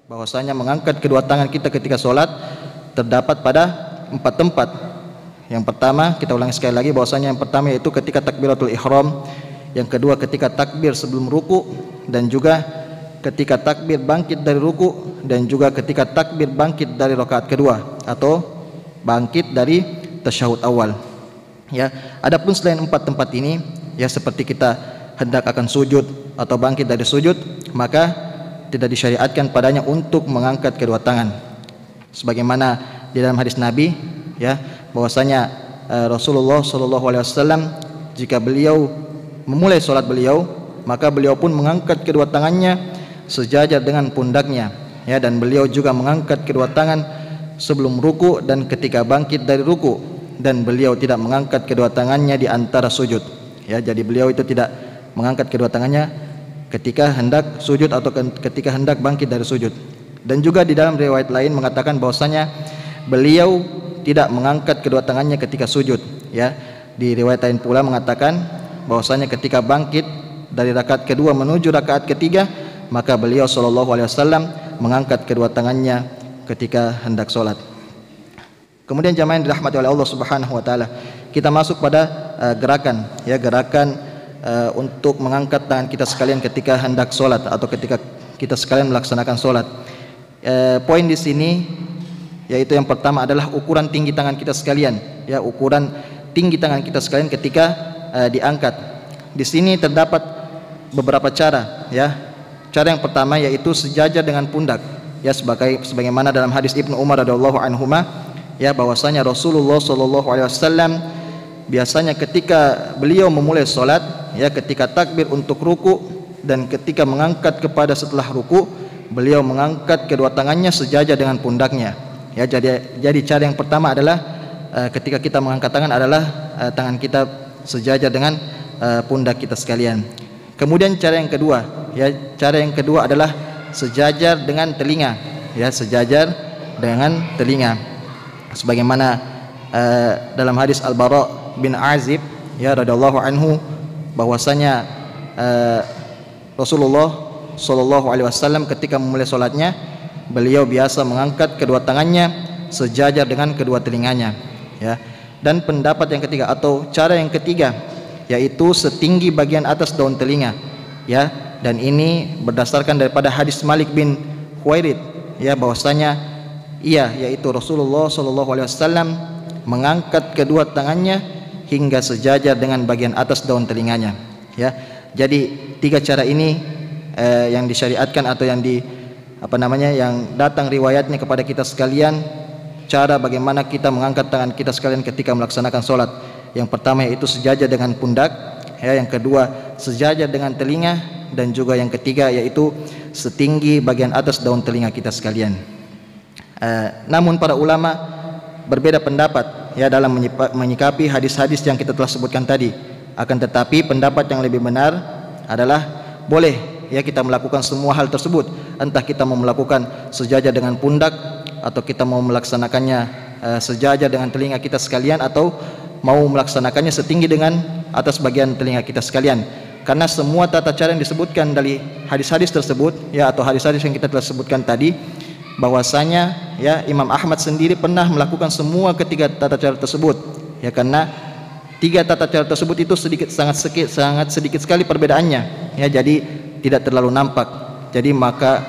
bahwasanya mengangkat kedua tangan kita ketika sholat terdapat pada 4 tempat. Yang pertama, kita ulangi sekali lagi, bahwasanya yang pertama yaitu ketika takbiratul ihram, yang kedua ketika takbir sebelum ruku, dan juga ketika takbir bangkit dari ruku, dan juga ketika takbir bangkit dari rakaat kedua atau bangkit dari tasyahud awal. Ya, adapun selain 4 tempat ini, ya seperti kita hendak akan sujud atau bangkit dari sujud, maka tidak disyariatkan padanya untuk mengangkat kedua tangan. Sebagaimana di dalam hadis Nabi, ya, bahwasanya Rasulullah SAW jika beliau memulai sholat beliau, maka beliau pun mengangkat kedua tangannya sejajar dengan pundaknya, ya, dan beliau juga mengangkat kedua tangan sebelum ruku dan ketika bangkit dari ruku, dan beliau tidak mengangkat kedua tangannya di antara sujud, ya. Jadi beliau itu tidak mengangkat kedua tangannya ketika hendak sujud atau ketika hendak bangkit dari sujud. Dan juga di dalam riwayat lain mengatakan bahwasanya beliau tidak mengangkat kedua tangannya ketika sujud, ya. Di riwayat lain pula mengatakan bahwasanya ketika bangkit dari rakaat kedua menuju rakaat ketiga, maka beliau SAW mengangkat kedua tangannya ketika hendak sholat. Kemudian jamaah yang dirahmati oleh Allah Subhanahu wa taala, kita masuk pada gerakan, ya, gerakan untuk mengangkat tangan kita sekalian ketika hendak sholat atau ketika kita sekalian melaksanakan sholat. Poin di sini yaitu yang pertama adalah ukuran tinggi tangan kita sekalian, ya, ukuran tinggi tangan kita sekalian ketika diangkat. Di sini terdapat beberapa cara, ya. Cara yang pertama yaitu sejajar dengan pundak, ya, sebagaimana dalam hadis Ibnu Umar radhiyallahu anhuma, ya, bahwasanya Rasulullah SAW biasanya ketika beliau memulai sholat, ya, ketika takbir untuk ruku dan ketika mengangkat kepada setelah ruku, beliau mengangkat kedua tangannya sejajar dengan pundaknya, ya. Jadi cara yang pertama adalah ketika kita mengangkat tangan adalah tangan kita sejajar dengan pundak kita sekalian. Kemudian cara yang kedua, ya, cara yang kedua adalah sejajar dengan telinga, ya, sejajar dengan telinga. Sebagaimana dalam hadis Al-Bara bin Azib, ya, radhiyallahu anhu, bahwasanya Rasulullah SAW ketika memulai sholatnya, beliau biasa mengangkat kedua tangannya sejajar dengan kedua telinganya, ya. Dan pendapat yang ketiga atau cara yang ketiga yaitu setinggi bagian atas daun telinga, ya. Dan ini berdasarkan daripada hadis Malik bin Huwairid, ya, bahwasanya yaitu Rasulullah SAW mengangkat kedua tangannya hingga sejajar dengan bagian atas daun telinganya, ya. Jadi 3 cara ini yang disyariatkan atau yang yang datang riwayatnya kepada kita sekalian, cara bagaimana kita mengangkat tangan kita sekalian ketika melaksanakan sholat. Yang pertama yaitu sejajar dengan pundak, ya, yang kedua sejajar dengan telinga, dan juga yang ketiga yaitu setinggi bagian atas daun telinga kita sekalian. Namun para ulama berbeda pendapat, ya, dalam menyikapi hadis-hadis yang kita telah sebutkan tadi. Akan tetapi pendapat yang lebih benar adalah boleh, ya, kita melakukan semua hal tersebut, entah kita mau melakukan sejajar dengan pundak atau kita mau melaksanakannya sejajar dengan telinga kita sekalian, atau mau melaksanakannya setinggi dengan atas bagian telinga kita sekalian. Karena semua tata cara yang disebutkan dari hadis-hadis tersebut, ya, atau hadis-hadis yang kita telah sebutkan tadi, bahwasanya, ya, Imam Ahmad sendiri pernah melakukan semua ketiga tata cara tersebut, ya, karena 3 tata cara tersebut itu sangat sedikit sekali perbedaannya, ya, jadi tidak terlalu nampak. Jadi maka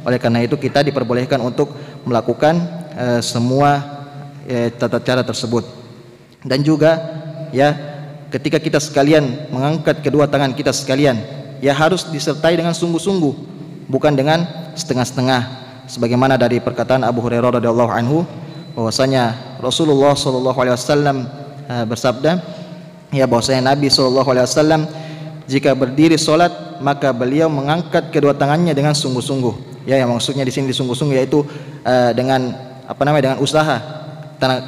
oleh karena itu kita diperbolehkan untuk melakukan semua tata cara tersebut. Dan juga, ya, ketika kita sekalian mengangkat kedua tangan kita sekalian, ya, harus disertai dengan sungguh-sungguh, bukan dengan setengah-setengah. Sebagaimana dari perkataan Abu Hurairah radhiyallahu anhu, bahwasanya Rasulullah SAW bersabda, ya, bahwasanya Nabi SAW jika berdiri sholat maka beliau mengangkat kedua tangannya dengan sungguh-sungguh. Ya, yang maksudnya di sini sungguh-sungguh yaitu dengan dengan usaha.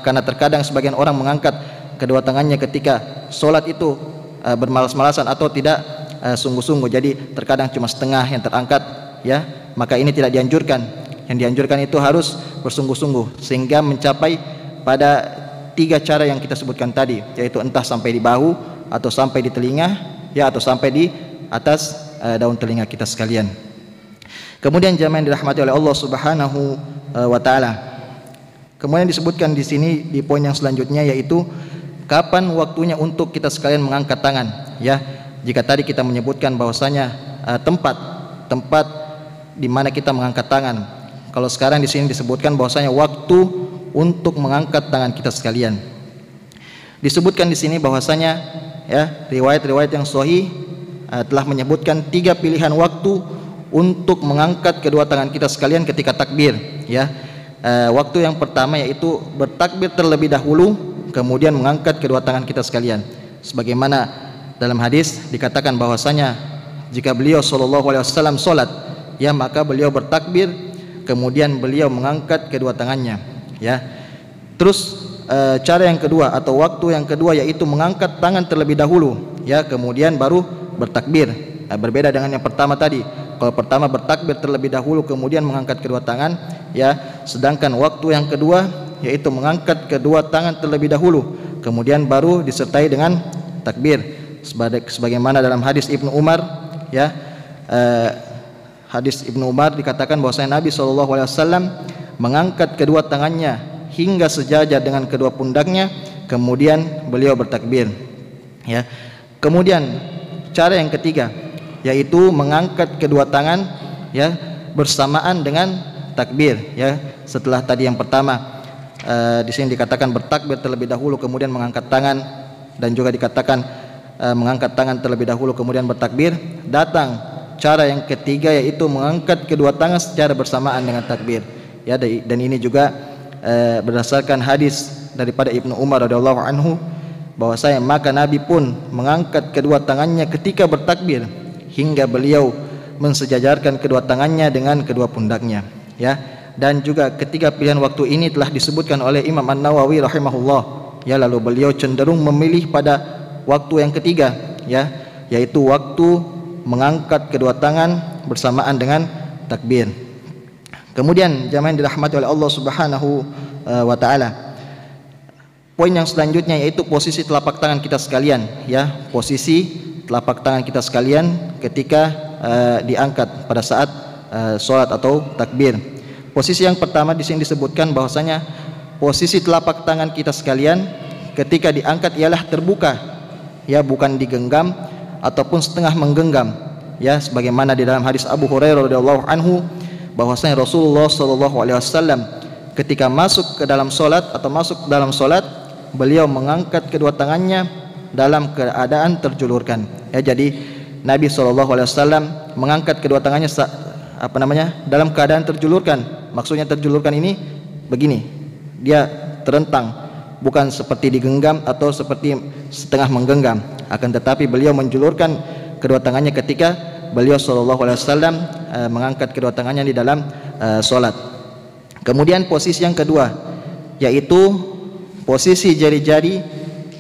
Karena terkadang sebagian orang mengangkat kedua tangannya ketika sholat itu bermalas-malasan atau tidak sungguh-sungguh. Jadi terkadang cuma setengah yang terangkat, ya, maka ini tidak dianjurkan. Yang dianjurkan itu harus bersungguh-sungguh sehingga mencapai pada 3 cara yang kita sebutkan tadi, yaitu entah sampai di bahu atau sampai di telinga, ya, atau sampai di atas daun telinga kita sekalian. Kemudian jamaah yang dirahmati oleh Allah Subhanahu wa taala. Kemudian disebutkan di sini di poin yang selanjutnya, yaitu kapan waktunya untuk kita sekalian mengangkat tangan, ya. Jika tadi kita menyebutkan bahwasanya tempat di mana kita mengangkat tangan. Kalau sekarang di sini disebutkan bahwasanya waktu untuk mengangkat tangan kita sekalian. Disebutkan di sini bahwasanya, ya, riwayat-riwayat yang sahih telah menyebutkan 3 pilihan waktu untuk mengangkat kedua tangan kita sekalian ketika takbir, ya. Waktu yang pertama yaitu bertakbir terlebih dahulu, kemudian mengangkat kedua tangan kita sekalian. Sebagaimana dalam hadis dikatakan bahwasanya jika beliau sallallahu alaihi wasallam salat, ya, maka beliau bertakbir, kemudian beliau mengangkat kedua tangannya, ya. Terus cara yang kedua atau waktu yang kedua yaitu mengangkat tangan terlebih dahulu, ya, kemudian baru bertakbir. Berbeda dengan yang pertama tadi. Kalau pertama bertakbir terlebih dahulu kemudian mengangkat kedua tangan, ya, sedangkan waktu yang kedua yaitu mengangkat kedua tangan terlebih dahulu kemudian baru disertai dengan takbir. Sebagaimana dalam hadis Ibnu Umar, ya, hadis Ibnu Umar dikatakan bahwasanya Nabi SAW mengangkat kedua tangannya hingga sejajar dengan kedua pundaknya, kemudian beliau bertakbir, ya. Kemudian cara yang ketiga yaitu mengangkat kedua tangan, ya, bersamaan dengan takbir, ya. Setelah tadi yang pertama di sini dikatakan bertakbir terlebih dahulu kemudian mengangkat tangan, dan juga dikatakan mengangkat tangan terlebih dahulu kemudian bertakbir. Datang cara yang ketiga yaitu mengangkat kedua tangan secara bersamaan dengan takbir, ya. Dan ini juga berdasarkan hadis daripada Ibnu Umar radhiyallahu anhu bahwasanya maka Nabi pun mengangkat kedua tangannya ketika bertakbir hingga beliau mensejajarkan kedua tangannya dengan kedua pundaknya, ya. Dan juga ketiga pilihan waktu ini telah disebutkan oleh Imam An-Nawawi rahimahullah, ya. Lalu beliau cenderung memilih pada waktu yang ketiga, ya, yaitu waktu mengangkat kedua tangan bersamaan dengan takbir. Kemudian jamaah yang dirahmati oleh Allah Subhanahu wa taala, poin yang selanjutnya yaitu posisi telapak tangan kita sekalian, ya. Posisi telapak tangan kita sekalian ketika diangkat pada saat sholat atau takbir. Posisi yang pertama di sini disebutkan bahwasanya posisi telapak tangan kita sekalian ketika diangkat ialah terbuka, ya, bukan digenggam ataupun setengah menggenggam, ya. Sebagaimana di dalam hadis Abu Hurairah radhiyallahu anhu bahwasanya Rasulullah sallallahu alaihi wasallam ketika masuk ke dalam sholat atau masuk dalam sholat, beliau mengangkat kedua tangannya dalam keadaan terjulurkan, ya. Jadi Nabi SAW mengangkat kedua tangannya dalam keadaan terjulurkan. Maksudnya terjulurkan ini begini, dia terentang, bukan seperti digenggam atau seperti setengah menggenggam, akan tetapi beliau menjulurkan kedua tangannya ketika beliau SAW mengangkat kedua tangannya di dalam sholat. Kemudian posisi yang kedua yaitu posisi jari-jari,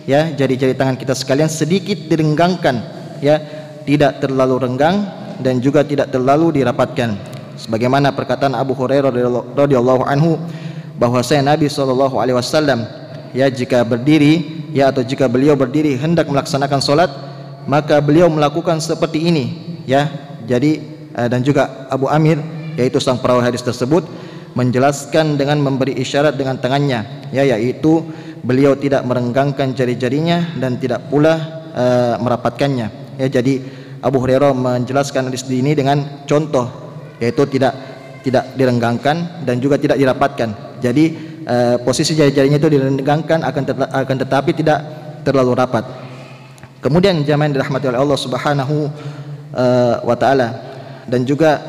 ya, jari-jari tangan kita sekalian sedikit direnggangkan, ya, tidak terlalu renggang dan juga tidak terlalu dirapatkan. Sebagaimana perkataan Abu Hurairah radhiyallahu anhu bahwasanya Nabi SAW, ya, jika berdiri, ya, atau jika beliau berdiri hendak melaksanakan sholat, maka beliau melakukan seperti ini, ya. Jadi dan juga Abu Amir, yaitu sang perawi hadis tersebut, menjelaskan dengan memberi isyarat dengan tangannya, ya, yaitu beliau tidak merenggangkan jari-jarinya dan tidak pula merapatkannya, ya. Jadi Abu Hurairah menjelaskan hadis ini dengan contoh, yaitu tidak direnggangkan dan juga tidak dirapatkan. Jadi posisi jari-jarinya itu direnggangkan akan tetapi tidak terlalu rapat. Kemudian jamaah yang dirahmati oleh Allah Subhanahu wa taala, dan juga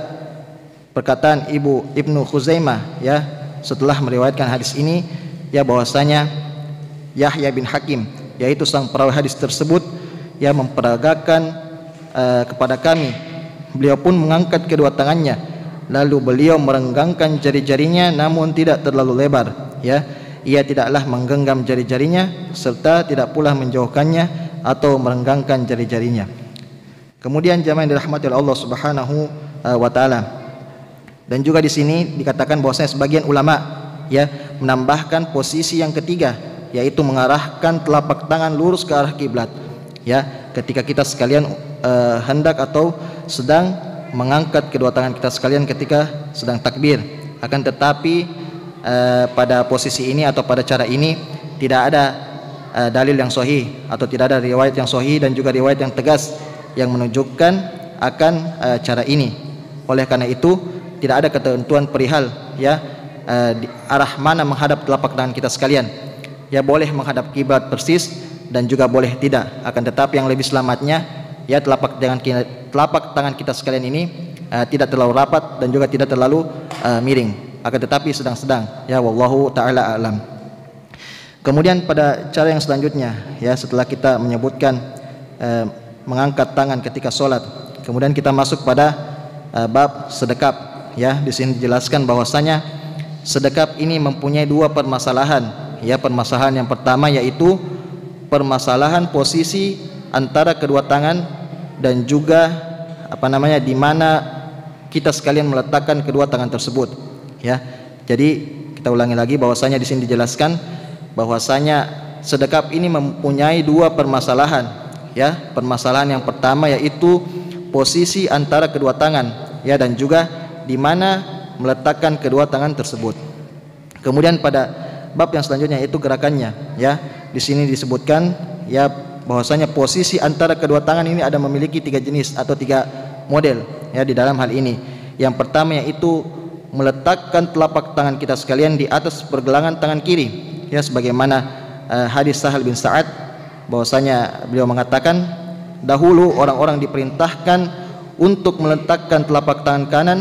perkataan Ibnu Khuzaimah, ya, setelah meriwayatkan hadis ini, ya, bahwasanya Yahya bin Hakim, yaitu sang perawi hadis tersebut, ya, memperagakan kepada kami, beliau pun mengangkat kedua tangannya, lalu beliau merenggangkan jari-jarinya namun tidak terlalu lebar, ya. Ia tidaklah menggenggam jari-jarinya serta tidak pula menjauhkannya atau merenggangkan jari-jarinya. Kemudian jamaah yang dirahmati oleh Allah Subhanahu wa taala, dan juga di sini dikatakan bahwasanya sebagian ulama, ya, menambahkan posisi yang ketiga yaitu mengarahkan telapak tangan lurus ke arah kiblat, ya, ketika kita sekalian hendak atau sedang mengangkat kedua tangan kita sekalian ketika sedang takbir. Akan tetapi pada posisi ini atau pada cara ini tidak ada dalil yang sahih atau tidak ada riwayat yang sahih dan juga riwayat yang tegas yang menunjukkan akan cara ini. Oleh karena itu tidak ada ketentuan perihal di arah mana menghadap telapak tangan kita sekalian. Ya, boleh menghadap kiblat persis dan juga boleh tidak. Akan tetapi yang lebih selamatnya telapak tangan kita sekalian ini tidak terlalu rapat dan juga tidak terlalu miring. Akan tetapi sedang-sedang. Wallahu taala alam. Kemudian pada cara yang selanjutnya, setelah kita menyebutkan mengangkat tangan ketika sholat, kemudian kita masuk pada bab sedekap. Di sini dijelaskan bahwasanya sedekap ini mempunyai dua permasalahan. Permasalahan yang pertama yaitu permasalahan posisi antara kedua tangan dan juga di mana kita sekalian meletakkan kedua tangan tersebut. Jadi kita ulangi lagi bahwasanya di sini dijelaskan bahwasanya sedekap ini mempunyai dua permasalahan. Permasalahan yang pertama yaitu posisi antara kedua tangan dan juga di mana meletakkan kedua tangan tersebut. Kemudian pada bab yang selanjutnya yaitu gerakannya. Di sini disebutkan bahwasanya posisi antara kedua tangan ini ada memiliki tiga jenis atau tiga model di dalam hal ini. Yang pertama yaitu meletakkan telapak tangan kita sekalian di atas pergelangan tangan kiri, sebagaimana hadis Sahal bin Sa'ad bahwasanya beliau mengatakan dahulu orang-orang diperintahkan untuk meletakkan telapak tangan kanan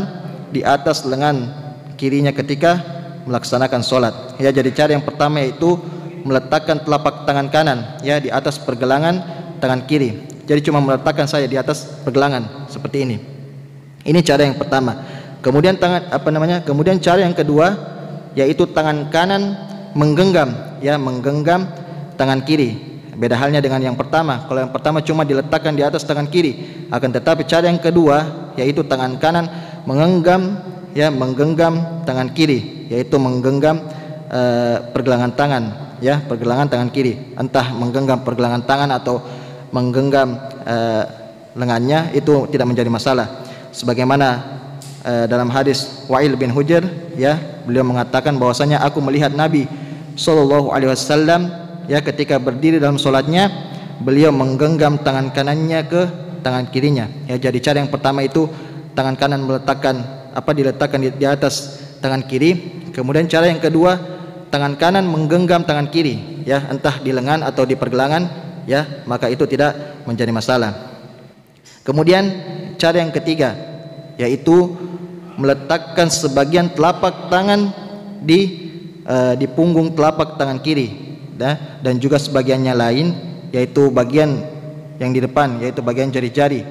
di atas lengan kirinya ketika melaksanakan sholat. Jadi cara yang pertama yaitu meletakkan telapak tangan kanan di atas pergelangan tangan kiri. Jadi cuma meletakkan saja di atas pergelangan seperti ini. Ini cara yang pertama. Kemudian kemudian cara yang kedua yaitu tangan kanan menggenggam menggenggam tangan kiri. Beda halnya dengan yang pertama. Kalau yang pertama cuma diletakkan di atas tangan kiri, akan tetapi cara yang kedua yaitu tangan kanan menggenggam tangan kiri, yaitu menggenggam pergelangan tangan pergelangan tangan kiri, entah menggenggam pergelangan tangan atau menggenggam lengannya, itu tidak menjadi masalah. Sebagaimana dalam hadis Wa'il bin Hujr beliau mengatakan bahwasanya aku melihat Nabi sallallahu alaihi wasallam ketika berdiri dalam sholatnya beliau menggenggam tangan kanannya ke tangan kirinya. Jadi cara yang pertama itu tangan kanan diletakkan di atas tangan kiri. Kemudian cara yang kedua tangan kanan menggenggam tangan kiri entah di lengan atau di pergelangan maka itu tidak menjadi masalah. Kemudian cara yang ketiga yaitu meletakkan sebagian telapak tangan di punggung telapak tangan kiri dan juga sebagiannya lain yaitu bagian yang di depan yaitu bagian jari-jari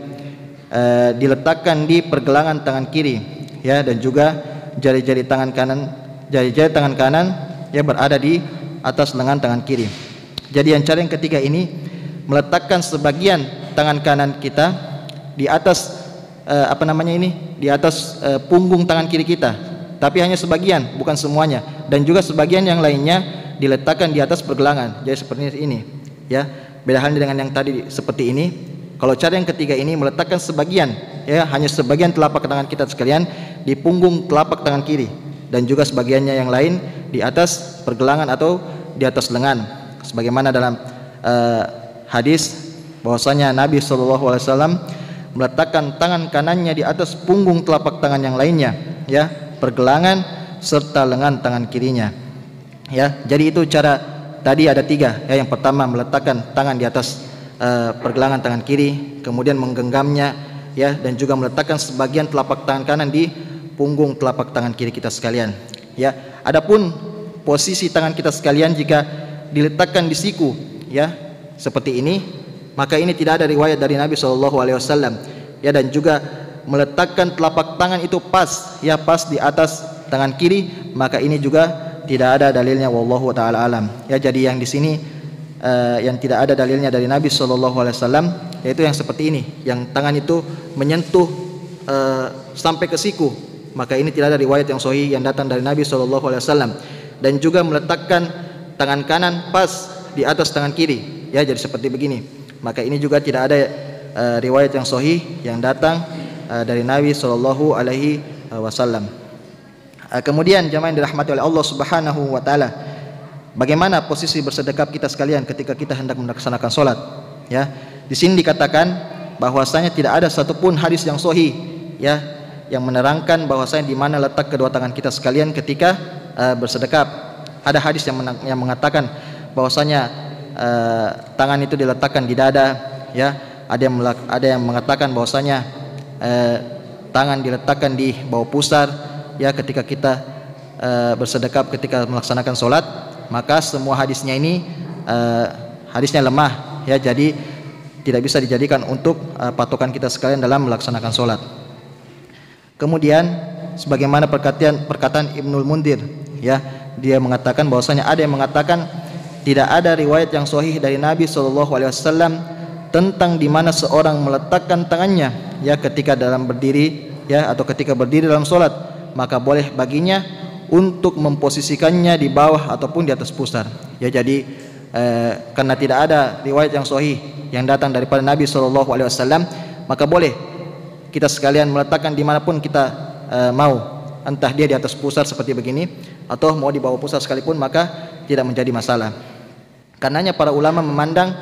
diletakkan di pergelangan tangan kiri dan juga jari-jari tangan kanan berada di atas lengan tangan kiri. Jadi yang cara yang ketiga ini meletakkan sebagian tangan kanan kita di atas di atas punggung tangan kiri kita, tapi hanya sebagian, bukan semuanya, dan juga sebagian yang lainnya diletakkan di atas pergelangan. Jadi seperti ini beda halnya dengan yang tadi seperti ini. Kalau cara yang ketiga ini meletakkan sebagian hanya sebagian telapak tangan kita sekalian di punggung telapak tangan kiri dan juga sebagiannya yang lain di atas pergelangan atau di atas lengan, sebagaimana dalam hadis bahwasanya Nabi SAW meletakkan tangan kanannya di atas punggung telapak tangan yang lainnya pergelangan serta lengan tangan kirinya. Jadi itu cara tadi ada tiga yang pertama meletakkan tangan di atas pergelangan tangan kiri, kemudian menggenggamnya dan juga meletakkan sebagian telapak tangan kanan di punggung telapak tangan kiri kita sekalian. Adapun posisi tangan kita sekalian jika diletakkan di siku seperti ini, maka ini tidak ada riwayat dari Nabi SAW dan juga meletakkan telapak tangan itu pas di atas tangan kiri, maka ini juga tidak ada dalilnya, wallahu taala alam. Jadi yang di sini yang tidak ada dalilnya dari Nabi SAW yaitu yang seperti ini, yang tangan itu menyentuh sampai ke siku, maka ini tidak ada riwayat yang sahih yang datang dari Nabi SAW. Dan juga meletakkan tangan kanan pas di atas tangan kiri jadi seperti begini, maka ini juga tidak ada riwayat yang sahih yang datang dari Nabi Shallallahu Alaihi Wasallam. Kemudian jamaah yang dirahmati oleh Allah Subhanahu Wa Taala, bagaimana posisi bersedekap kita sekalian ketika kita hendak melaksanakan sholat? Ya, di sini dikatakan bahwasanya tidak ada satupun hadis yang sahih ya yang menerangkan bahwasanya di mana letak kedua tangan kita sekalian ketika bersedekap. Ada hadis yang mengatakan bahwasanya tangan itu diletakkan di dada, ya. Ada yang mengatakan bahwasanya tangan diletakkan di bawah pusar, ya, ketika kita bersedekap ketika melaksanakan sholat. Maka semua hadisnya ini hadisnya lemah, ya, jadi tidak bisa dijadikan untuk patokan kita sekalian dalam melaksanakan sholat. Kemudian sebagaimana perkataan Ibnul Mundir, ya, dia mengatakan bahwasanya ada yang mengatakan tidak ada riwayat yang sahih dari Nabi SAW tentang di mana seorang meletakkan tangannya, ya, ketika dalam berdiri, ya, atau ketika berdiri dalam sholat, maka boleh baginya untuk memposisikannya di bawah ataupun di atas pusar. Ya, jadi karena tidak ada riwayat yang sahih yang datang daripada Nabi SAW, maka boleh kita sekalian meletakkan dimanapun kita mau, entah dia di atas pusar seperti begini atau mau di bawah pusar sekalipun, maka tidak menjadi masalah. Karenanya para ulama memandang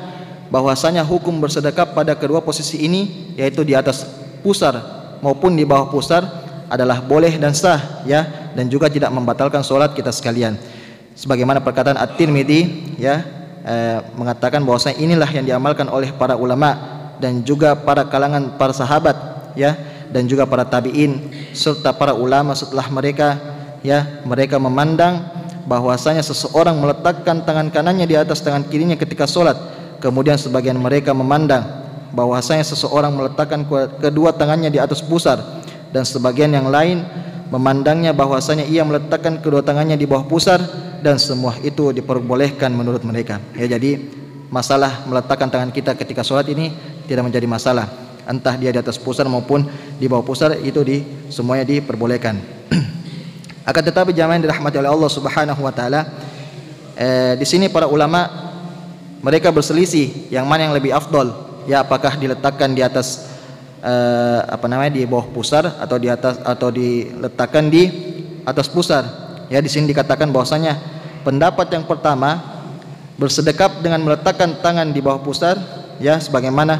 bahwasanya hukum bersedekap pada kedua posisi ini, yaitu di atas pusar maupun di bawah pusar, adalah boleh dan sah, ya, dan juga tidak membatalkan sholat kita sekalian. Sebagaimana perkataan At-Tirmidzi, ya, mengatakan bahwasanya inilah yang diamalkan oleh para ulama dan juga para kalangan para sahabat, ya, dan juga para tabi'in serta para ulama setelah mereka, ya, mereka memandang bahwasanya seseorang meletakkan tangan kanannya di atas tangan kirinya ketika sholat. Kemudian sebagian mereka memandang bahwasanya seseorang meletakkan kedua tangannya di atas pusar, dan sebagian yang lain memandangnya bahwasanya ia meletakkan kedua tangannya di bawah pusar, dan semua itu diperbolehkan menurut mereka. Ya, jadi masalah meletakkan tangan kita ketika sholat ini tidak menjadi masalah, entah dia di atas pusar maupun di bawah pusar, itu semuanya diperbolehkan. Akan tetapi jamaah yang dirahmati oleh Allah Subhanahu Wa Taala, di sini para ulama mereka berselisih yang mana yang lebih afdol, ya, apakah diletakkan di atas di bawah pusar atau di atas, atau diletakkan di atas pusar. Ya, di sini dikatakan bahwasanya pendapat yang pertama, bersedekap dengan meletakkan tangan di bawah pusar, ya, sebagaimana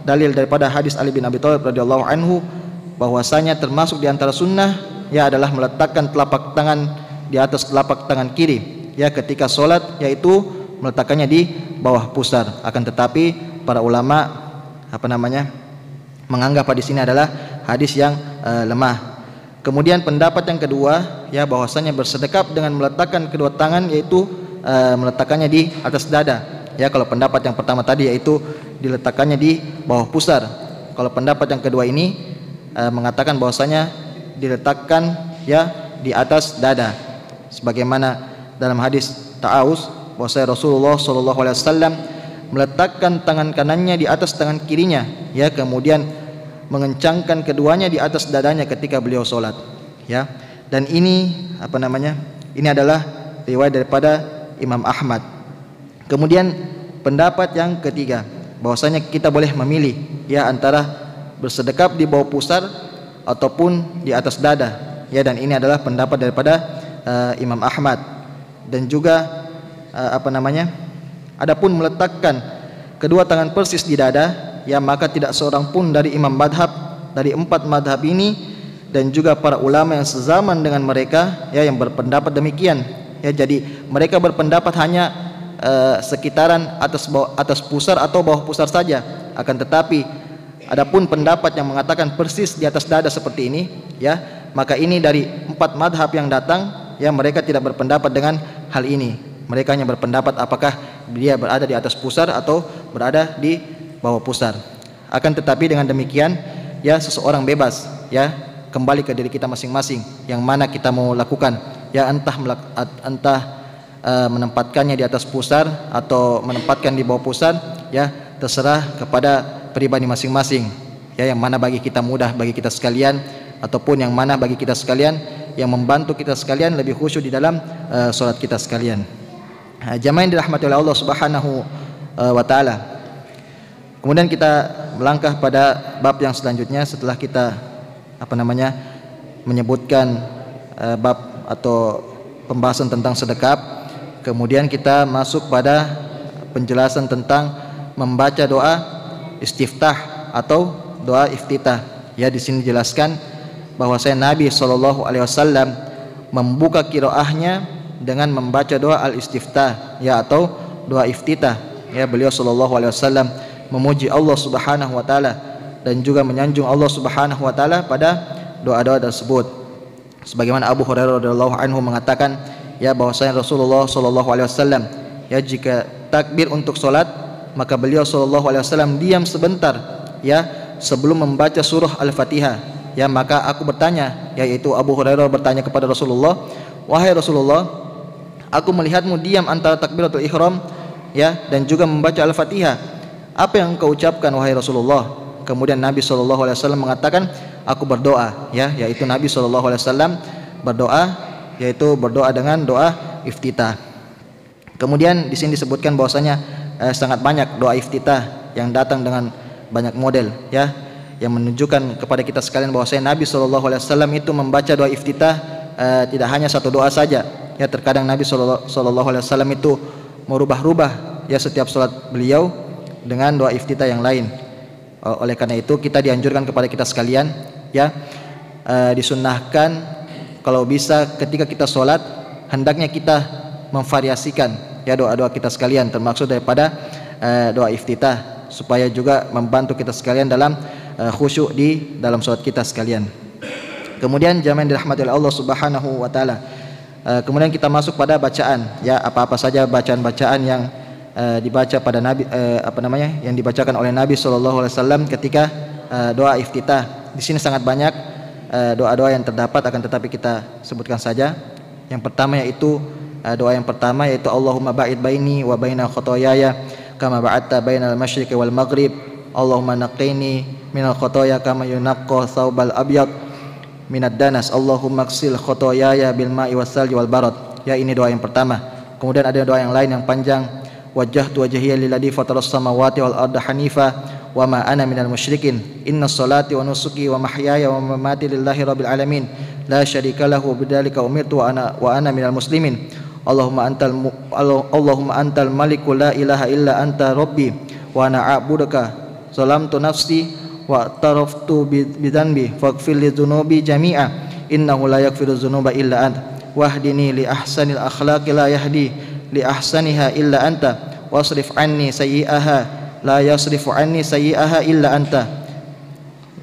dalil daripada hadis Ali bin Abi Thalib radhiyallahu anhu bahwasanya termasuk di antara sunnah, ya, adalah meletakkan telapak tangan di atas telapak tangan kiri, ya, ketika sholat, yaitu meletakkannya di bawah pusar. Akan tetapi para ulama menganggap hadis ini adalah hadis yang lemah. Kemudian pendapat yang kedua, ya, bahwasanya bersedekap dengan meletakkan kedua tangan, yaitu meletakkannya di atas dada. Ya, kalau pendapat yang pertama tadi yaitu diletakkannya di bawah pusar. Kalau pendapat yang kedua ini mengatakan bahwasanya diletakkan, ya, di atas dada. Sebagaimana dalam hadis Ta'awuz bahwasanya Rasulullah SAW meletakkan tangan kanannya di atas tangan kirinya, ya, kemudian mengencangkan keduanya di atas dadanya ketika beliau sholat, ya. Dan ini ini adalah riwayat daripada Imam Ahmad. Kemudian pendapat yang ketiga, bahwasanya kita boleh memilih, ya, antara bersedekap di bawah pusar ataupun di atas dada, ya, dan ini adalah pendapat daripada Imam Ahmad. Dan juga adapun meletakkan kedua tangan persis di dada, ya, maka tidak seorang pun dari imam madhab, dari 4 madhab ini, dan juga para ulama yang sezaman dengan mereka, ya, yang berpendapat demikian. Ya, jadi mereka berpendapat hanya sekitaran atas pusar atau bawah pusar saja. Akan tetapi adapun pendapat yang mengatakan persis di atas dada seperti ini, ya, maka ini dari 4 madhab yang datang, ya, mereka tidak berpendapat dengan hal ini. Mereka hanya berpendapat apakah dia berada di atas pusar atau berada di bawah pusar. Akan tetapi dengan demikian, ya, seseorang bebas, ya, kembali ke diri kita masing-masing yang mana kita mau lakukan, ya, entah menempatkannya di atas pusar atau menempatkan di bawah pusar, ya, terserah kepada pribadi masing-masing, ya, yang mana bagi kita mudah bagi kita sekalian, ataupun yang mana bagi kita sekalian yang membantu kita sekalian lebih khusyuk di dalam sholat kita sekalian. Jamaah yang dirahmati oleh Allah Subhanahu Wa Taala. Kemudian kita melangkah pada bab yang selanjutnya setelah kita menyebutkan bab atau pembahasan tentang sedekap. Kemudian kita masuk pada penjelasan tentang membaca doa istiftah atau doa iftitah. Ya, di sini dijelaskan bahwasanya Nabi SAW membuka qiraahnya dengan membaca doa al-istiftah, ya, atau doa iftitah. Ya, beliau SAW memuji Allah Subhanahu wa taala dan juga menyanjung Allah Subhanahu wa taala pada doa-doa tersebut. Sebagaimana Abu Hurairah radhiyallahu anhu mengatakan, ya, bahwasanya Rasulullah SAW, ya, jika takbir untuk salat, maka beliau SAW diam sebentar, ya, sebelum membaca surah Al-Fatihah. Ya, maka aku bertanya, yaitu Abu Hurairah bertanya kepada Rasulullah, wahai Rasulullah, aku melihatmu diam antara takbiratul ihram, ya, dan juga membaca Al-Fatihah. Apa yang engkau ucapkan wahai Rasulullah? Kemudian Nabi SAW mengatakan, aku berdoa, ya, yaitu Nabi SAW berdoa, yaitu berdoa dengan doa iftitah. Kemudian di sini disebutkan bahwasanya sangat banyak doa iftitah yang datang dengan banyak model, ya, yang menunjukkan kepada kita sekalian bahwasanya Nabi SAW itu membaca doa iftitah tidak hanya satu doa saja. Ya, terkadang Nabi SAW itu merubah-rubah, ya, setiap salat beliau dengan doa iftitah yang lain. Oleh karena itu kita dianjurkan kepada kita sekalian, ya, disunnahkan kalau bisa ketika kita sholat hendaknya kita memvariasikan, ya, doa-doa kita sekalian, termasuk daripada doa iftitah, supaya juga membantu kita sekalian dalam khusyuk di dalam sholat kita sekalian. Kemudian jamaah yang dirahmati oleh Allah Subhanahu wa taala, kemudian kita masuk pada bacaan, ya, apa-apa saja bacaan-bacaan yang dibaca pada Nabi, yang dibacakan oleh Nabi SAW ketika doa iftitah. Di sini sangat banyak doa-doa yang terdapat, akan tetapi kita sebutkan saja. Yang pertama yaitu doa yang pertama yaitu Allahumma ba'id baini wa baina khotoyaya kama ba'adta bainal masyriqi wal maghrib. Allahumma naqqini minal khotoya kama yunaqqa thawbal abyad minad danas. Allahumma ighsil khotoyaya bil ma'i wassalji wal barad. Ya, ini doa yang pertama. Kemudian ada doa yang lain yang panjang, wajjahtu wajhiya lilladzi fataras samawati wal arda hanifa wa ma ana minal musyrikin. Inna sholati wa nusuki wa mahyaya wa mamati lillahi rabbil alamin la syarika lahu bidzalika umirtu wa ana minal muslimin. Allahumma antal maliku la ilaha illa anta rabbi wa ana a'buduka zalamtu nafsi wa taraftu bidzanbi faghfir li dzunubi jami'a innahu la yaghfiru dzunuba illa anta wahdini li ahsanil akhlaqi la yahdi li ahsaniha illa anta wasrif anni sayyi'aha la yasrifu anni sayyi'aha illa anta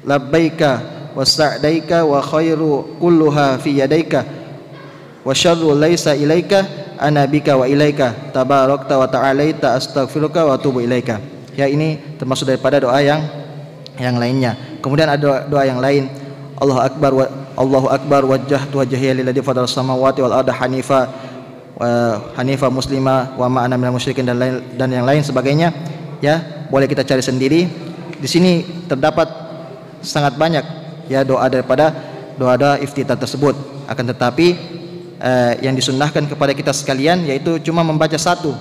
labbaika wa sa'daika wa khairu kulluha fi yadaika wa syarru laisa ilaika ana bika wa ilaika tabarakta wa ta'alaita astaghfiruka wa atubu ilaika. Ya, ini termasuk daripada doa yang lainnya. Kemudian ada doa yang lain, Allahu akbar wajjahtu wajhiya lilladzi fataras samawati wal arda hanifa muslima wa ma ana minal musyrikin, dan yang lain sebagainya. Ya, boleh kita cari sendiri. Di sini terdapat sangat banyak, ya, doa daripada doa-doa iftitah tersebut. Akan tetapi yang disunnahkan kepada kita sekalian yaitu cuma membaca satu,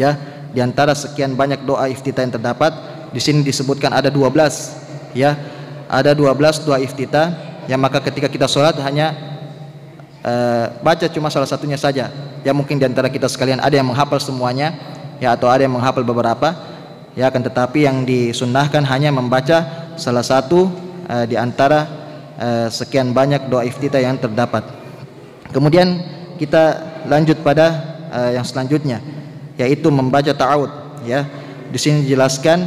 ya, di antara sekian banyak doa iftitah yang terdapat. Di sini disebutkan ada 12, ya, ada 12 doa iftitah. Ya, maka ketika kita sholat hanya baca cuma salah satunya saja. Ya, mungkin di antara kita sekalian ada yang menghafal semuanya, ya, atau ada yang menghafal beberapa, ya, akan tetapi yang disunnahkan hanya membaca salah satu di antara sekian banyak doa iftitah yang terdapat. Kemudian kita lanjut pada yang selanjutnya yaitu membaca ta'awud, ya. Di sini dijelaskan,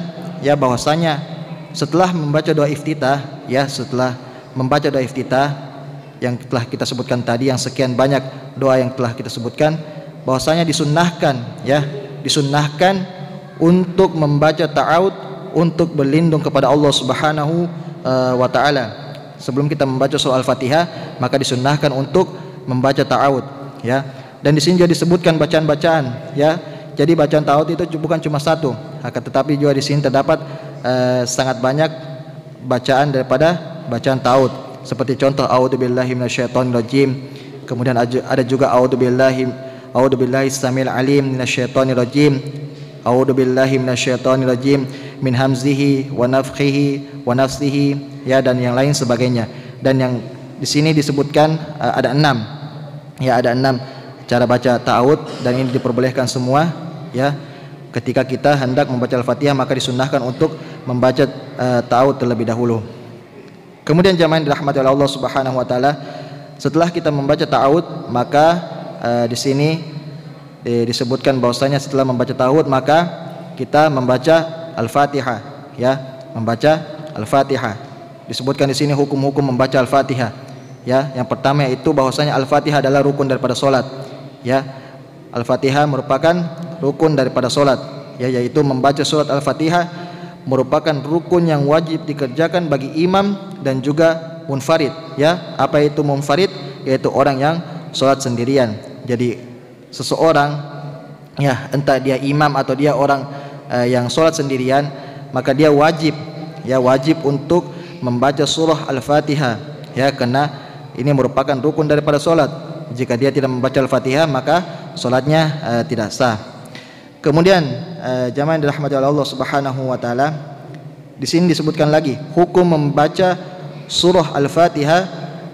ya, bahwasanya setelah membaca doa iftitah, ya, setelah membaca doa iftitah yang telah kita sebutkan tadi, yang sekian banyak doa yang telah kita sebutkan, bahwasanya disunnahkan, ya, disunnahkan untuk membaca ta'awud untuk berlindung kepada Allah Subhanahu wa taala. Sebelum kita membaca surah Al-Fatihah, maka disunnahkan untuk membaca ta'awud, ya. Dan di sini juga disebutkan bacaan-bacaan, ya. Jadi bacaan ta'awud itu bukan cuma satu, akan tetapi juga di sini terdapat sangat banyak bacaan daripada bacaan ta'awud. Seperti contoh a'udzubillahi minasyaitonirrajim. Kemudian ada juga a'udzubillahi samil alim minasyaitonirrajim. A'udzubillahi minasyaitonirrajim min hamzihi wa nafthihi wa nafsihi, ya, dan yang lain sebagainya. Dan yang di sini disebutkan ada 6. Ya, ada 6 cara baca ta'awudz, dan ini diperbolehkan semua ya. Ketika kita hendak membaca Al-Fatihah maka disunnahkan untuk membaca ta'awudz terlebih dahulu. Kemudian jamaah yang dirahmati oleh Allah Subhanahu wa taala, setelah kita membaca ta'awudz maka di sini disebutkan bahwasanya setelah membaca ta'awudz maka kita membaca Al-Fatihah ya, membaca Al-Fatihah. Disebutkan di sini hukum-hukum membaca Al-Fatihah ya. Yang pertama yaitu bahwasanya Al-Fatihah adalah rukun daripada salat ya. Al-Fatihah merupakan rukun daripada salat ya, yaitu membaca surat Al-Fatihah merupakan rukun yang wajib dikerjakan bagi imam dan juga munfarid ya. Apa itu munfarid? Yaitu orang yang salat sendirian. Jadi seseorang ya, entah dia imam atau dia orang yang salat sendirian, maka dia wajib untuk membaca surah Al-Fatihah ya, karena ini merupakan rukun daripada salat. Jika dia tidak membaca Al-Fatihah maka salatnya tidak sah. Kemudian jamaah yang dirahmati oleh Allah Subhanahu wa taala, di sini disebutkan lagi hukum membaca surah Al-Fatihah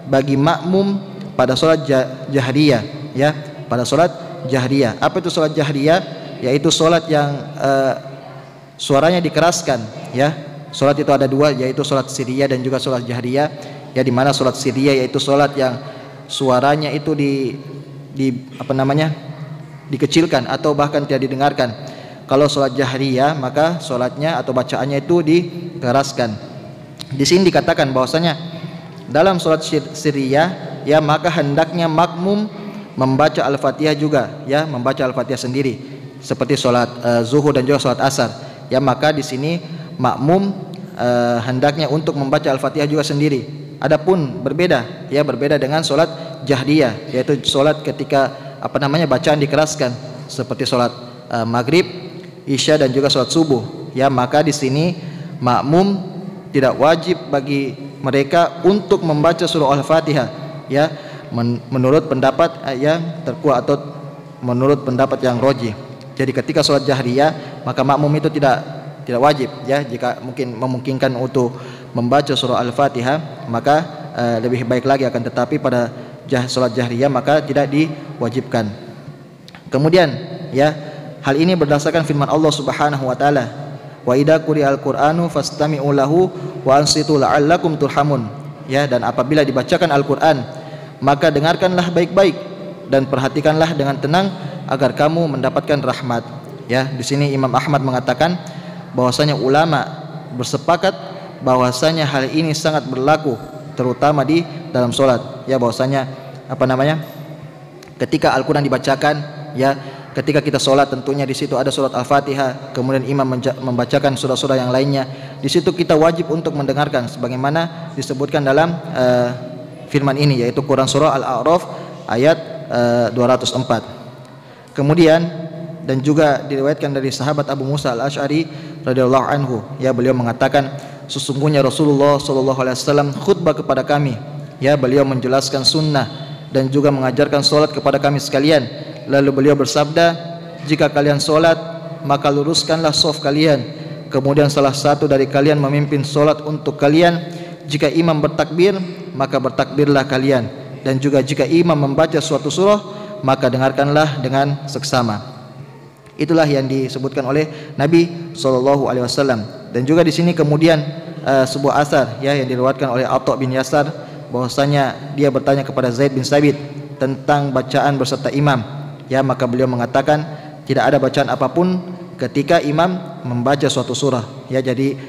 bagi makmum pada salat jahriyah ya, pada salat jahriyah. Apa itu salat jahriyah? Yaitu salat yang suaranya dikeraskan ya. Salat itu ada 2, yaitu salat sirriyah dan juga salat jahriyah ya, di mana salat sirriyah yaitu salat yang suaranya itu dikecilkan atau bahkan tidak didengarkan. Kalau salat jahriyah maka salatnya atau bacaannya itu dikeraskan. Di sini dikatakan bahwasanya dalam salat sirriyah ya, maka hendaknya makmum membaca Al-Fatihah juga ya, membaca Al-Fatihah sendiri seperti salat zuhur dan juga salat asar ya. Maka di sini makmum hendaknya untuk membaca Al-Fatihah juga sendiri. Adapun berbeda dengan salat jahriyah, yaitu salat ketika bacaan dikeraskan seperti salat maghrib, isya dan juga salat subuh ya. Maka di sini makmum tidak wajib bagi mereka untuk membaca surah Al-Fatihah ya, menurut pendapat yang terkuat atau menurut pendapat yang rajih. Jadi ketika salat jahriyah maka makmum itu tidak wajib ya. Jika memungkinkan untuk membaca surah Al-Fatihah maka lebih baik lagi, akan tetapi pada salat jahriyah maka tidak diwajibkan. Kemudian ya, hal ini berdasarkan firman Allah Subhanahu wa taala, wa idza quri'al qur'anu fastami'u lahu wa ansitu la'allakum turhamun ya. Dan apabila dibacakan Al-Qur'an maka dengarkanlah baik-baik dan perhatikanlah dengan tenang agar kamu mendapatkan rahmat ya. Di sini Imam Ahmad mengatakan bahwasanya ulama bersepakat bahwasanya hal ini sangat berlaku terutama di dalam salat ya, bahwasanya ketika Al-Qur'an dibacakan ya, ketika kita salat tentunya di situ ada surat Al-Fatihah, kemudian imam membacakan surah-surah yang lainnya, di situ kita wajib untuk mendengarkan sebagaimana disebutkan dalam firman ini, yaitu Quran surah Al-A'raf ayat 204. Kemudian dan juga diriwayatkan dari sahabat Abu Musa Al-Asy'ari radhiyallahu anhu ya, beliau mengatakan sesungguhnya Rasulullah sallallahu alaihi wasallam khutbah kepada kami ya, beliau menjelaskan sunnah dan juga mengajarkan salat kepada kami sekalian. Lalu beliau bersabda, jika kalian salat maka luruskanlah shaf kalian, kemudian salah satu dari kalian memimpin salat untuk kalian. Jika imam bertakbir maka bertakbirlah kalian, dan juga jika imam membaca suatu surah maka dengarkanlah dengan seksama. Itulah yang disebutkan oleh Nabi SAW. Dan juga di sini kemudian sebuah asar ya yang diriwayatkan oleh Atha bin Yasar, bahwasanya dia bertanya kepada Zaid bin Sabit tentang bacaan berserta imam ya, maka beliau mengatakan tidak ada bacaan apapun ketika imam membaca suatu surah ya. Jadi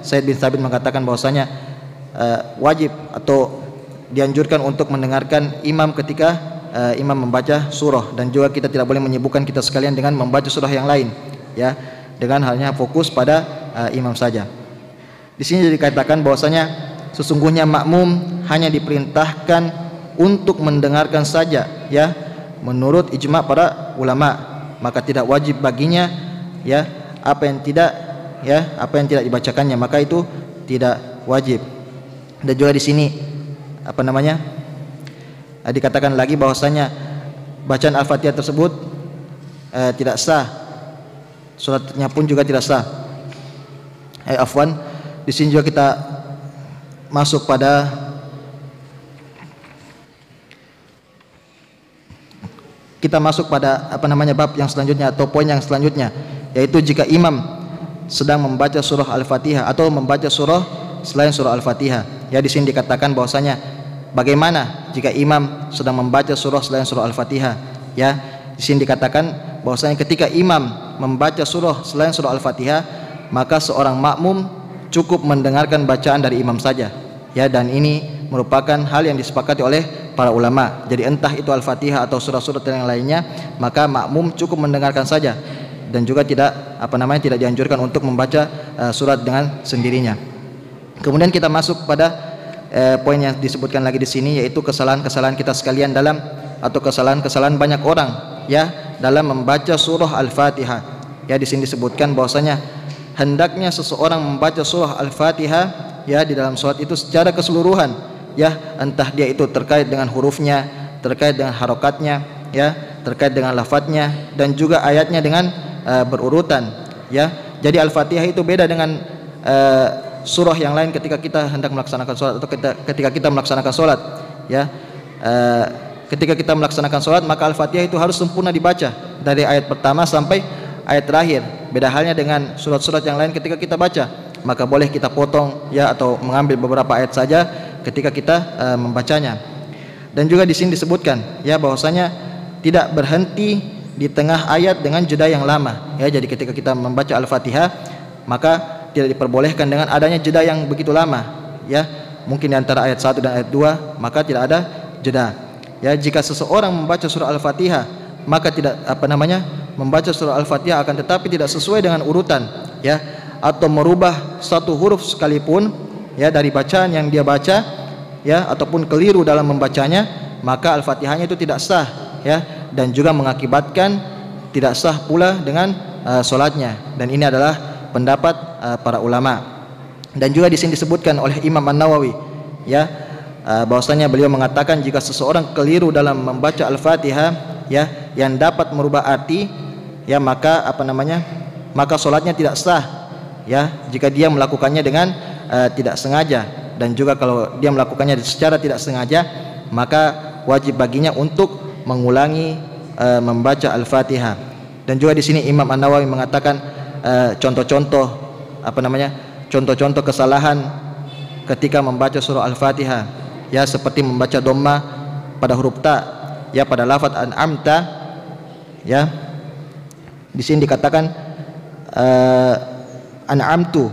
Zaid bin Sabit mengatakan bahwasanya wajib atau dianjurkan untuk mendengarkan imam ketika imam membaca surah, dan juga kita tidak boleh menyibukkan kita sekalian dengan membaca surah yang lain ya, dengan hanya fokus pada imam saja. Di sini dikatakan bahwasanya sesungguhnya makmum hanya diperintahkan untuk mendengarkan saja ya, menurut ijma para ulama, maka tidak wajib baginya ya apa yang tidak dibacakannya, maka itu tidak wajib. Dan juga di sini dikatakan lagi bahwasanya bacaan Al-Fatihah tersebut tidak sah, salatnya pun juga tidak sah. Di sini juga kita masuk pada bab yang selanjutnya atau poin yang selanjutnya, yaitu jika imam sedang membaca surah Al-Fatihah atau membaca surah selain surah Al-Fatihah. Ya, di sini dikatakan bahwasanya bagaimana jika imam sedang membaca surah selain surah Al-Fatihah. Ya, di sini dikatakan bahwasanya ketika imam membaca surah selain surah Al-Fatihah, maka seorang makmum cukup mendengarkan bacaan dari imam saja. Ya, dan ini merupakan hal yang disepakati oleh para ulama. Jadi entah itu Al-Fatihah atau surah-surah yang lainnya, maka makmum cukup mendengarkan saja, dan juga tidak tidak dianjurkan untuk membaca surat dengan sendirinya. Kemudian kita masuk pada poin yang disebutkan lagi di sini, yaitu kesalahan-kesalahan kita sekalian dalam, atau kesalahan-kesalahan banyak orang ya dalam membaca surah Al-Fatihah. Ya, di sini disebutkan bahwasanya hendaknya seseorang membaca surah Al-Fatihah ya di dalam salat itu secara keseluruhan, ya, entah dia itu terkait dengan hurufnya, terkait dengan harokatnya, ya, terkait dengan lafadznya, dan juga ayatnya dengan berurutan, ya. Jadi Al-Fatihah itu beda dengan surah yang lain ketika kita hendak melaksanakan sholat atau ketika kita melaksanakan sholat, ya. Ketika kita melaksanakan sholat, maka Al-Fatihah itu harus sempurna dibaca dari ayat pertama sampai ayat terakhir. Beda halnya dengan surat-surat yang lain, ketika kita baca maka boleh kita potong, ya, atau mengambil beberapa ayat saja ketika kita membacanya. Dan juga di sini disebutkan ya bahwasanya tidak berhenti di tengah ayat dengan jeda yang lama, ya. Jadi ketika kita membaca Al-Fatihah, maka tidak diperbolehkan dengan adanya jeda yang begitu lama, ya. Mungkin di antara ayat 1 dan ayat 2 maka tidak ada jeda. Ya, jika seseorang membaca surah Al-Fatihah, maka tidak membaca surah Al-Fatihah akan tetapi tidak sesuai dengan urutan, ya, atau merubah satu huruf sekalipun, ya, dari bacaan yang dia baca, ya, ataupun keliru dalam membacanya, maka Al-Fatihahnya itu tidak sah, ya, dan juga mengakibatkan tidak sah pula dengan sholatnya. Dan ini adalah pendapat para ulama. Dan juga di sini disebutkan oleh Imam An-Nawawi, ya, bahwasanya beliau mengatakan jika seseorang keliru dalam membaca Al-Fatihah, ya, yang dapat merubah arti, ya, maka maka sholatnya tidak sah, ya, jika dia melakukannya dengan tidak sengaja. Dan juga kalau dia melakukannya secara tidak sengaja, maka wajib baginya untuk mengulangi membaca Al-Fatihah. Dan juga di sini Imam An-Nawawi mengatakan contoh-contoh contoh-contoh kesalahan ketika membaca surah Al-Fatihah, ya, seperti membaca dhamma pada huruf ta, ya, pada lafaz an'amta, ya. Di sini dikatakan an'amtu,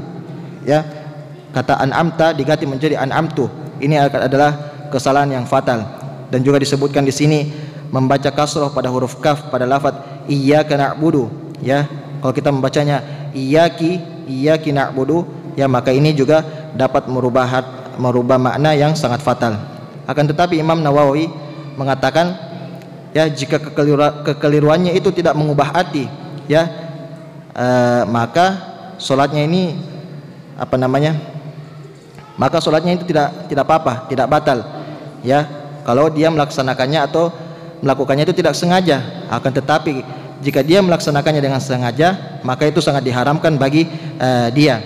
ya, kata an'amta diganti menjadi an'amtu. Ini adalah kesalahan yang fatal. Dan juga disebutkan di sini membaca kasroh pada huruf kaf pada lafaz iyyaka na'budu, ya. Kalau kita membacanya iyyaki na'budu, ya, maka ini juga dapat merubah makna yang sangat fatal. Akan tetapi Imam Nawawi mengatakan, ya, jika kekeliruannya itu tidak mengubah arti, ya, maka sholatnya ini maka sholatnya itu tidak apa-apa, tidak batal, ya, kalau dia melaksanakannya atau melakukannya itu tidak sengaja. Akan tetapi jika dia melaksanakannya dengan sengaja, maka itu sangat diharamkan bagi dia.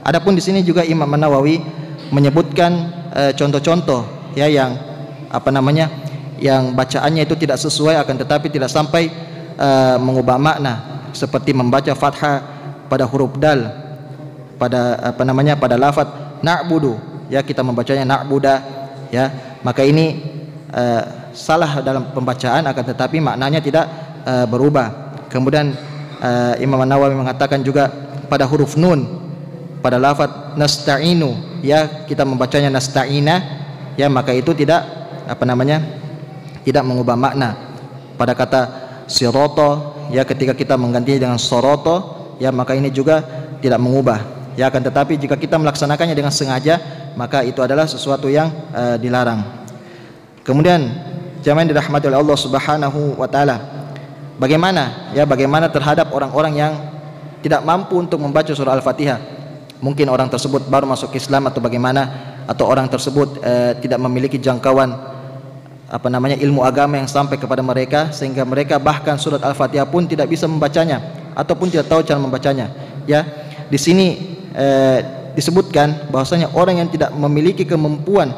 Adapun di sini juga Imam Nawawi menyebutkan contoh-contoh, ya, yang yang bacaannya itu tidak sesuai akan tetapi tidak sampai mengubah makna, seperti membaca fathah pada huruf dal pada pada lafaz na'budu, ya, kita membacanya na'buda, ya, maka ini salah dalam pembacaan akan tetapi maknanya tidak berubah. Kemudian Imam Nawawi mengatakan juga pada huruf nun pada lafaz nasta'inu, ya, kita membacanya nasta'ina, ya, maka itu tidak tidak mengubah makna. Pada kata siroto, ya, ketika kita menggantinya dengan soroto, ya, maka ini juga tidak mengubah, ya, akan tetapi jika kita melaksanakannya dengan sengaja, maka itu adalah sesuatu yang dilarang. Kemudian jamaah yang dirahmati oleh Allah Subhanahu wa taala, bagaimana terhadap orang-orang yang tidak mampu untuk membaca surah Al-Fatihah? Mungkin orang tersebut baru masuk Islam atau bagaimana, atau orang tersebut tidak memiliki jangkauan ilmu agama yang sampai kepada mereka, sehingga mereka bahkan surat Al-Fatihah pun tidak bisa membacanya ataupun tidak tahu cara membacanya, ya. Di sini disebutkan bahwasanya orang yang tidak memiliki kemampuan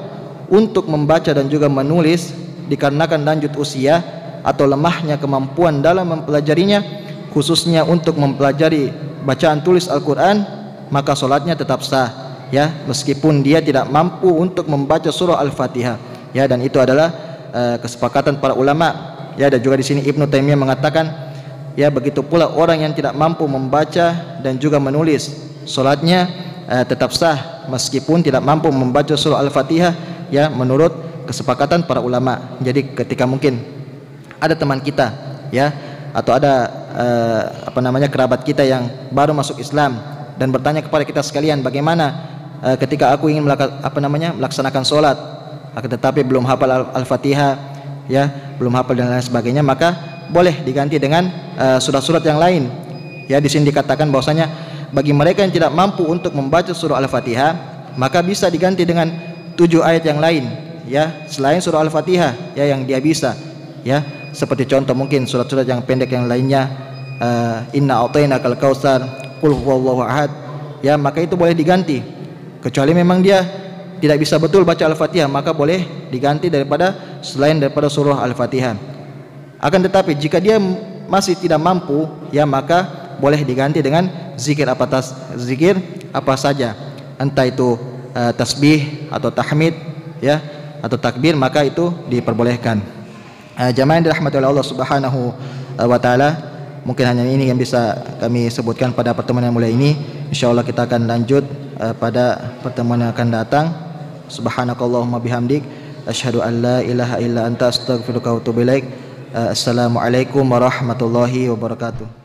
untuk membaca dan juga menulis dikarenakan lanjut usia atau lemahnya kemampuan dalam mempelajarinya, khususnya untuk mempelajari bacaan tulis Al-Quran, maka solatnya tetap sah, ya, meskipun dia tidak mampu untuk membaca surah Al-Fatihah, ya. Dan itu adalah kesepakatan para ulama, ya. Dan juga di sini Ibnu Taimiyah mengatakan, ya, begitu pula orang yang tidak mampu membaca dan juga menulis, solatnya tetap sah meskipun tidak mampu membaca surah Al-Fatihah, ya, menurut kesepakatan para ulama. Jadi ketika mungkin ada teman kita, ya, atau ada kerabat kita yang baru masuk Islam dan bertanya kepada kita sekalian, bagaimana ketika aku ingin melaksanakan sholat, tetapi belum hafal Al-Fatihah, ya, belum hafal dan lain sebagainya, maka boleh diganti dengan surat-surat yang lain. Ya, di sini dikatakan bahwasanya bagi mereka yang tidak mampu untuk membaca surah Al-Fatihah, maka bisa diganti dengan 7 ayat yang lain, ya, selain surah Al-Fatihah, ya, yang dia bisa, ya. Seperti contoh mungkin surat-surat yang pendek yang lainnya, inna a'tainakal kautsar, qul huwallahu ahad, ya, maka itu boleh diganti. Kecuali memang dia tidak bisa betul baca Al-Fatihah, maka boleh diganti selain daripada surah Al-Fatihah. Akan tetapi jika dia masih tidak mampu, ya, maka boleh diganti dengan zikir apa saja, entah itu tasbih atau tahmid, ya, atau takbir, maka itu diperbolehkan. Jamaah yang dirahmati oleh Allah Subhanahu wa taala, mungkin hanya ini yang bisa kami sebutkan pada pertemuan yang mulia ini. Insyaallah kita akan lanjut pada pertemuan yang akan datang. Subhanakallahumma bihamdik, asyhadu an la ilaha illa anta, astaghfiruka wa atubu ilaik. Assalamualaikum warahmatullahi wabarakatuh.